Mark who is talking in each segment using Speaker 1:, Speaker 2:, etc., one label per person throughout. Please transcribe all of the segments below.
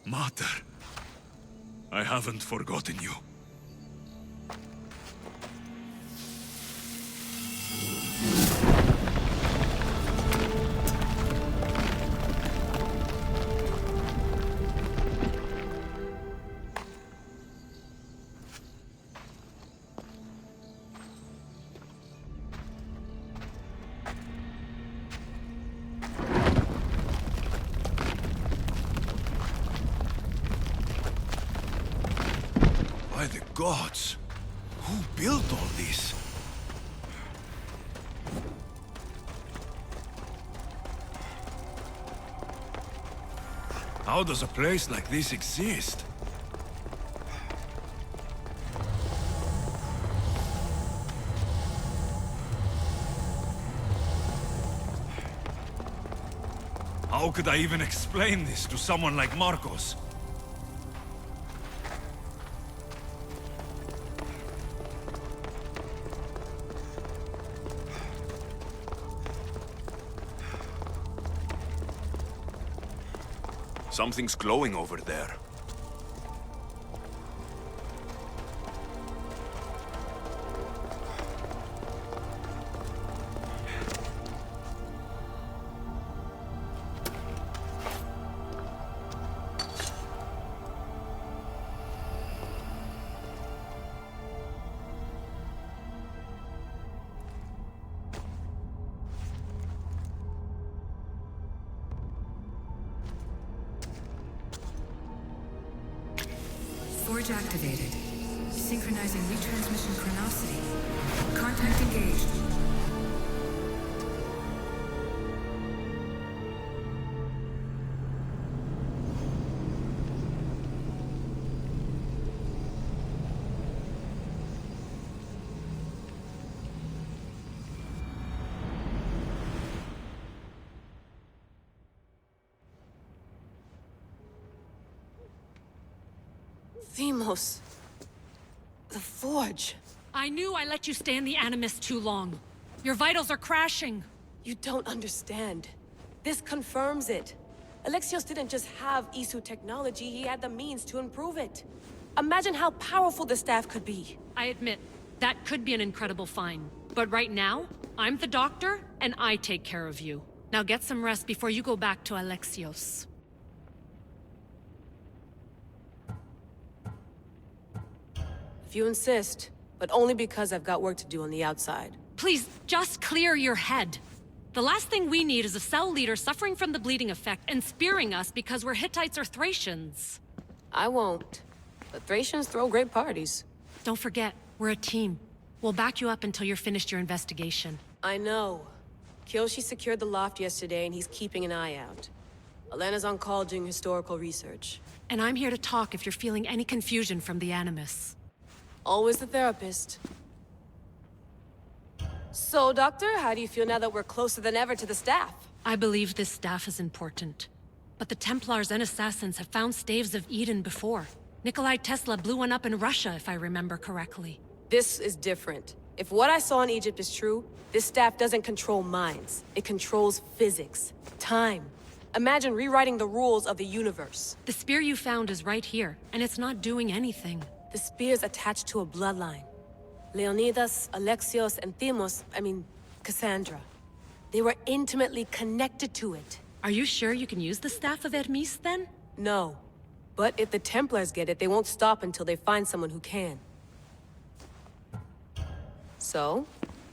Speaker 1: Mater, I haven't forgotten you. By the gods! Who built all this? How does a place like this exist? How could I even explain this to someone like Marcos? Something's glowing over there.
Speaker 2: Forge activated. Synchronizing retransmission chronicity. Contact engaged.
Speaker 3: Deimos. The Forge.
Speaker 4: I knew I let you stay in the Animus too long. Your vitals are crashing.
Speaker 3: You don't understand. This confirms it. Alexios didn't just have Isu technology, he had the means to improve it. Imagine how powerful the staff could be.
Speaker 4: I admit, that could be an incredible find. But right now, I'm the doctor, and I take care of you. Now get some rest before you go back to Alexios.
Speaker 3: If you insist, but only because I've got work to do on the outside.
Speaker 4: Please, just clear your head. The last thing we need is a cell leader suffering from the bleeding effect and spearing us because we're Hittites or Thracians.
Speaker 3: I won't. But Thracians throw great parties.
Speaker 4: Don't forget, we're a team. We'll back you up until you're finished your investigation.
Speaker 3: I know. Kyoshi secured the loft yesterday and he's keeping an eye out. Elena's on call doing historical research.
Speaker 4: And I'm here to talk if you're feeling any confusion from the Animus.
Speaker 3: Always the therapist. So, Doctor, how do you feel now that we're closer than ever to the staff?
Speaker 4: I believe this staff is important. But the Templars and Assassins have found staves of Eden before. Nikolai Tesla blew one up in Russia, if I remember correctly.
Speaker 3: This is different. If what I saw in Egypt is true, this staff doesn't control minds. It controls physics, time. Imagine rewriting the rules of the universe.
Speaker 4: The spear you found is right here, and it's not doing anything.
Speaker 3: The spear's attached to a bloodline. Leonidas, Alexios, and Kassandra. They were intimately connected to it.
Speaker 4: Are you sure you can use the Staff of Hermes, then?
Speaker 3: No. But if the Templars get it, they won't stop until they find someone who can. So,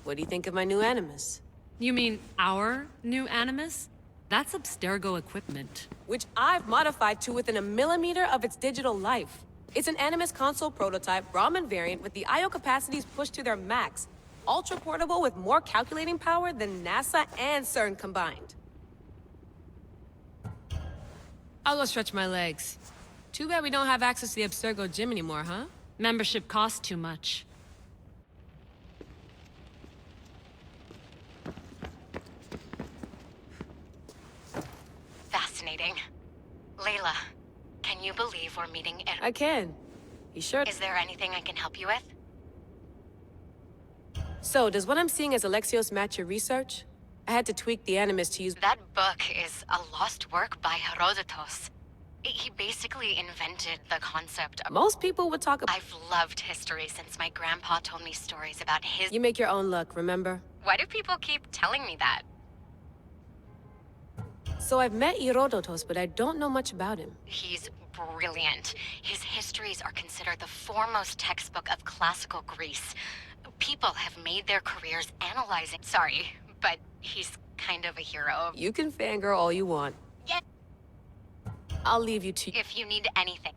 Speaker 3: what do you think of my new Animus?
Speaker 4: You mean our new Animus? That's Abstergo equipment.
Speaker 3: Which I've modified to within a millimeter of its digital life. It's an Animus console prototype, Brahmin variant, with the I/O capacities pushed to their max. Ultra-portable with more calculating power than NASA and CERN combined. I'll go stretch my legs. Too bad we don't have access to the Abstergo gym anymore, huh?
Speaker 4: Membership costs too much.
Speaker 5: Fascinating. Layla, can you believe we're meeting at...
Speaker 3: I can. You sure?
Speaker 5: Is there anything I can help you with?
Speaker 3: So, does what I'm seeing as Alexios match your research? I had to tweak the Animus to use...
Speaker 5: That book is a lost work by Herodotus. He basically invented the concept of...
Speaker 3: Most people would talk about...
Speaker 5: I've loved history since my grandpa told me stories about his...
Speaker 3: You make your own luck, remember?
Speaker 5: Why do people keep telling me that?
Speaker 3: So I've met Herodotus, but I don't know much about him.
Speaker 5: He's brilliant. His histories are considered the foremost textbook of classical Greece. People have made their careers analyzing... Sorry, but he's kind of a hero.
Speaker 3: You can fangirl all you want.
Speaker 5: Yeah.
Speaker 3: I'll leave you to...
Speaker 5: If you need anything.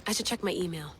Speaker 3: I should check my email.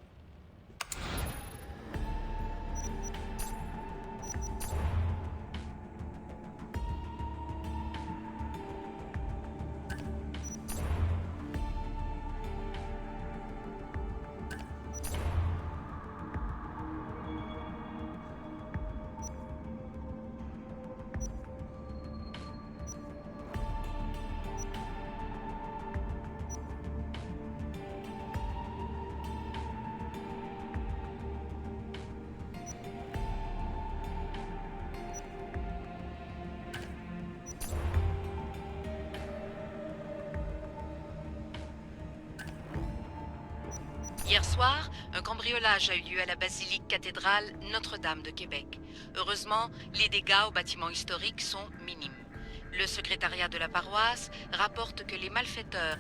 Speaker 6: Hier soir, un cambriolage a eu lieu à la basilique cathédrale Notre-Dame de Québec. Heureusement, les dégâts au bâtiment historique sont minimes. Le secrétariat de la paroisse rapporte que les malfaiteurs...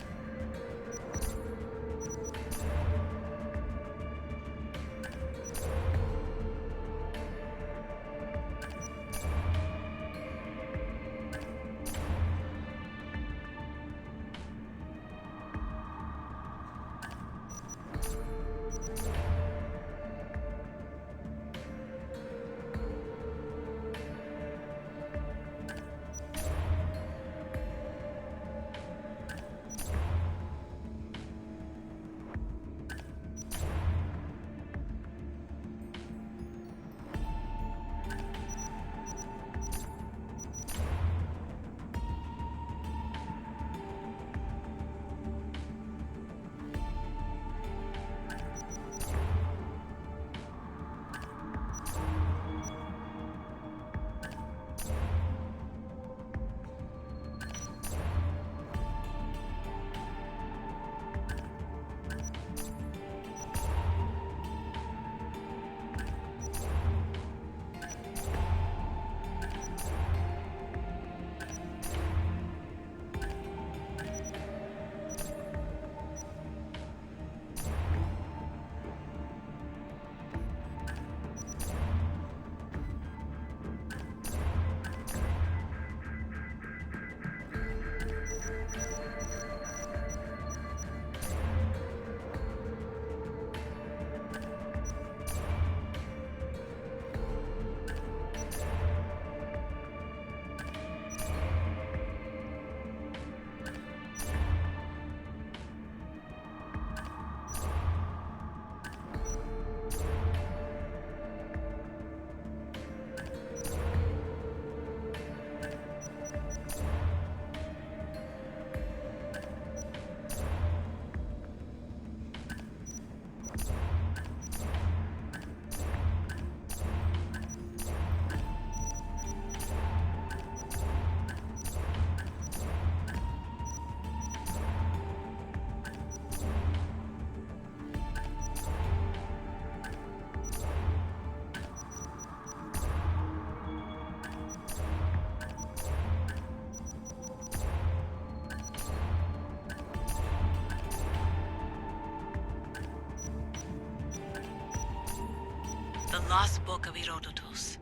Speaker 6: The Lost Book of Herodotus.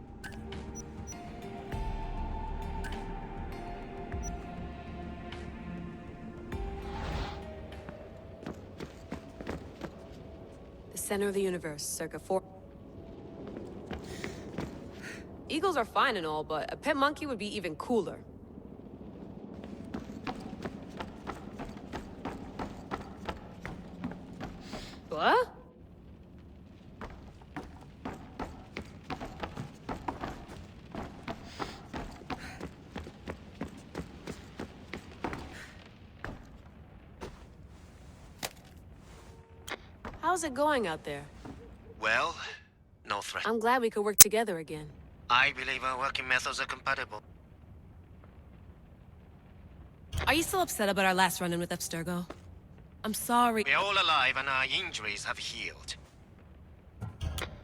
Speaker 3: The center of the universe, circa 4... Eagles are fine and all, but a pet monkey would be even cooler. What? How's it going out there?
Speaker 7: Well, no threat.
Speaker 3: I'm glad we could work together again.
Speaker 7: I believe our working methods are compatible.
Speaker 3: Are you still upset about our last run-in with Abstergo? I'm sorry.
Speaker 7: We're all alive and our injuries have healed.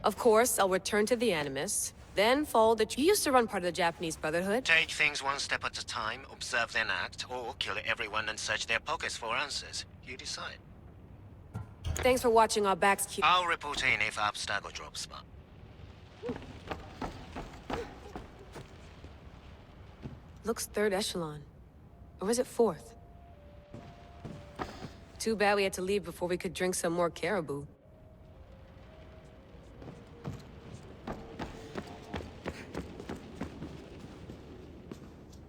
Speaker 3: Of course, I'll return to the Animus, then follow the... You used to run part of the Japanese Brotherhood.
Speaker 7: Take things one step at a time, observe then act, or kill everyone and search their pockets for answers. You decide.
Speaker 3: Thanks for watching our backs, Q.
Speaker 7: I'll report in if Abstergo drops by.
Speaker 3: Looks third echelon. Or is it fourth? Too bad we had to leave before we could drink some more caribou.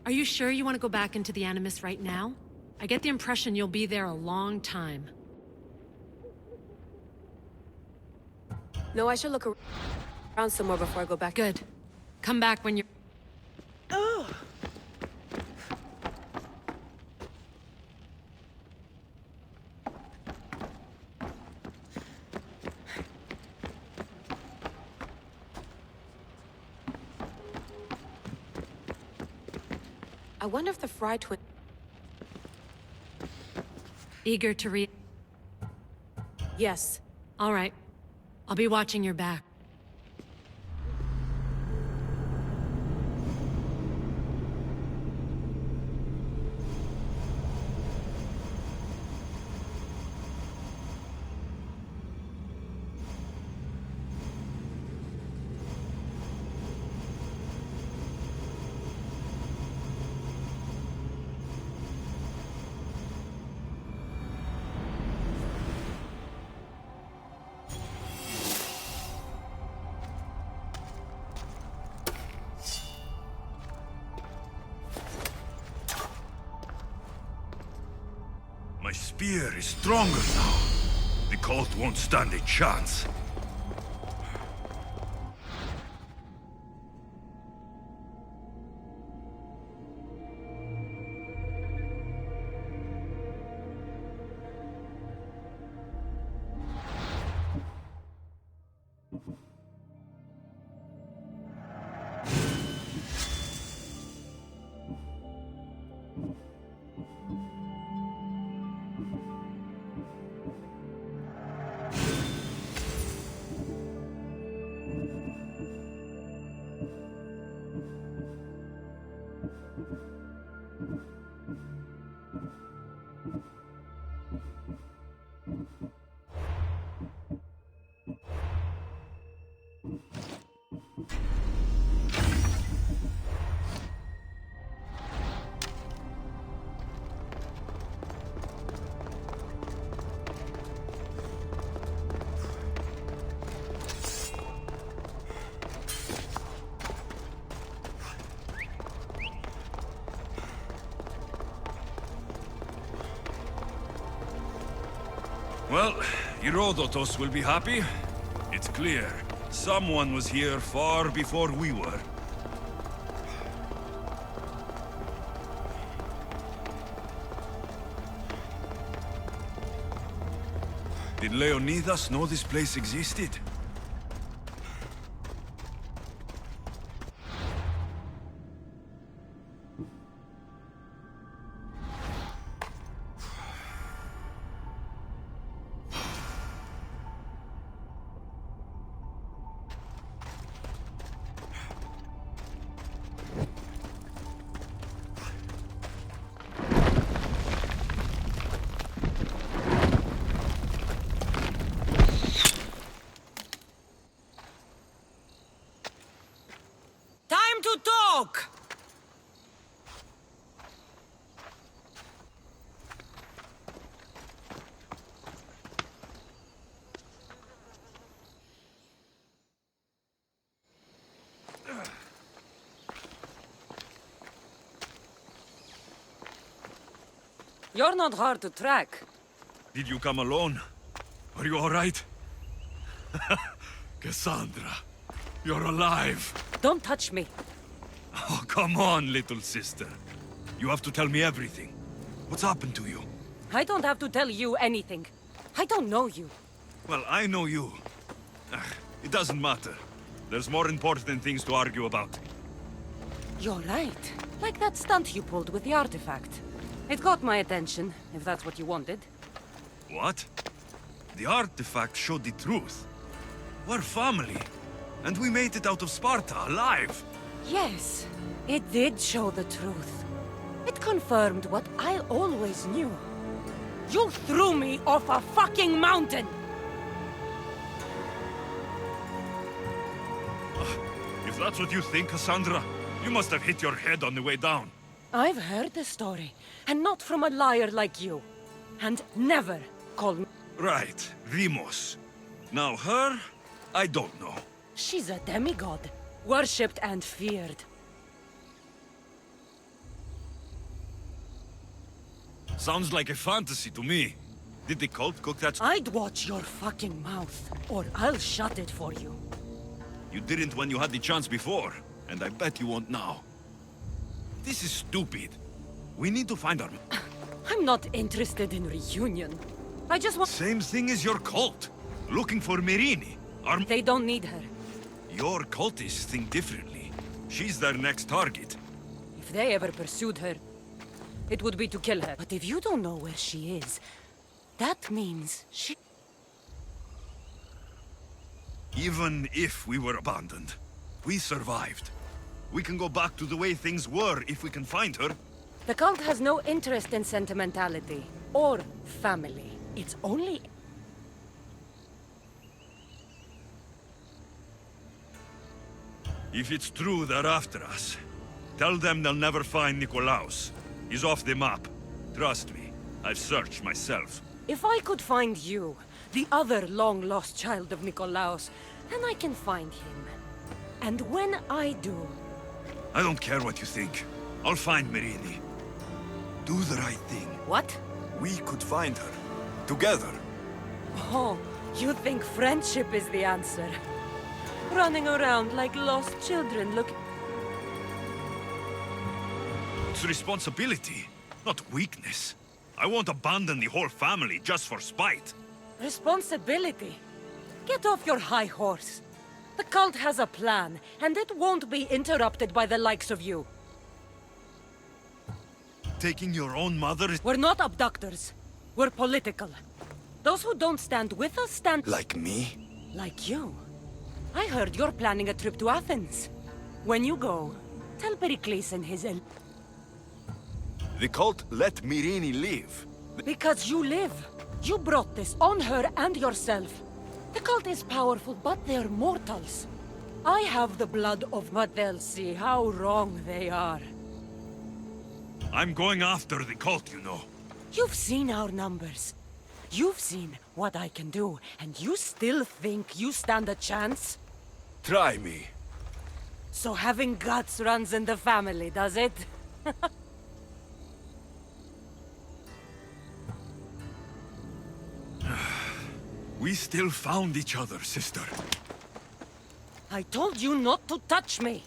Speaker 4: Are you sure you want to go back into the Animus right now? I get the impression you'll be there a long time.
Speaker 3: No, I should look around some more before I go back.
Speaker 4: Good. Come back when you're...
Speaker 3: I wonder if the Fry twin...
Speaker 4: Eager to read?
Speaker 3: Yes.
Speaker 4: All right. I'll be watching your back.
Speaker 1: My spear is stronger now. The cult won't stand a chance. Well, Herodotus will be happy. It's clear. Someone was here far before we were. Did Leonidas know this place existed?
Speaker 8: You're not hard to track.
Speaker 1: Did you come alone? Are you all right? Kassandra, you're alive.
Speaker 8: Don't touch me.
Speaker 1: Oh, come on, little sister. You have to tell me everything. What's happened to you?
Speaker 8: I don't have to tell you anything. I don't know you.
Speaker 1: Well, I know you. It doesn't matter. There's more important things to argue about.
Speaker 8: You're right. Like that stunt you pulled with the artifact. It got my attention, if that's what you wanted.
Speaker 1: What? The artifact showed the truth. We're family. And we made it out of Sparta alive.
Speaker 8: Yes, it did show the truth. It confirmed what I always knew. You threw me off a fucking mountain!
Speaker 1: If that's what you think, Kassandra, you must have hit your head on the way down.
Speaker 8: I've heard the story, and not from a liar like you. And never call me...
Speaker 1: Right, Rimos. Now her, I don't know.
Speaker 8: She's a demigod, worshipped and feared.
Speaker 1: Sounds like a fantasy to me. Did the cult cook that?
Speaker 8: I'd watch your fucking mouth, or I'll shut it for you.
Speaker 1: You didn't when you had the chance before, and I bet you won't now. This is stupid. We need to find our...
Speaker 8: I'm not interested in reunion. I just want...
Speaker 1: Same thing as your cult. Looking for Myrrine.
Speaker 8: They don't need her.
Speaker 1: Your cultists think differently. She's their next target.
Speaker 8: If they ever pursued her, it would be to kill her. But if you don't know where she is, that means she...
Speaker 1: Even if we were abandoned, we survived. We can go back to the way things were if we can find her.
Speaker 8: The cult has no interest in sentimentality or family. It's only...
Speaker 1: If it's true they're after us, tell them they'll never find Nikolaos. He's off the map. Trust me, I've searched myself.
Speaker 8: If I could find you, the other long-lost child of Nikolaos, then I can find him. And when I do...
Speaker 1: I don't care what you think. I'll find Myrrine. Do the right thing.
Speaker 8: What?
Speaker 1: We could find her. Together.
Speaker 8: Oh, you think friendship is the answer? Running around like lost children looking...
Speaker 1: It's responsibility, not weakness. I won't abandon the whole family just for spite.
Speaker 8: Responsibility? Get off your high horse. The cult has a plan, and it won't be interrupted by the likes of you.
Speaker 1: Taking your own mother is...
Speaker 8: We're not abductors. We're political. Those who don't stand with us stand...
Speaker 1: Like me?
Speaker 8: Like you. I heard you're planning a trip to Athens. When you go, tell Pericles and his...
Speaker 1: The cult let Myrrine live.
Speaker 8: Because you live. You brought this on her and yourself. The cult is powerful, but they're mortals. I have the blood of... But they'll see how wrong they are.
Speaker 1: I'm going after the cult, you know.
Speaker 8: You've seen our numbers. You've seen what I can do, and you still think you stand a chance?
Speaker 1: Try me.
Speaker 8: So having guts runs in the family, does it?
Speaker 1: We still found each other, sister.
Speaker 8: I told you not to touch me!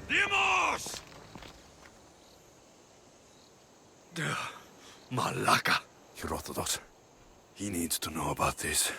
Speaker 1: Demos! Malaka. Herodotus. He needs to know about this.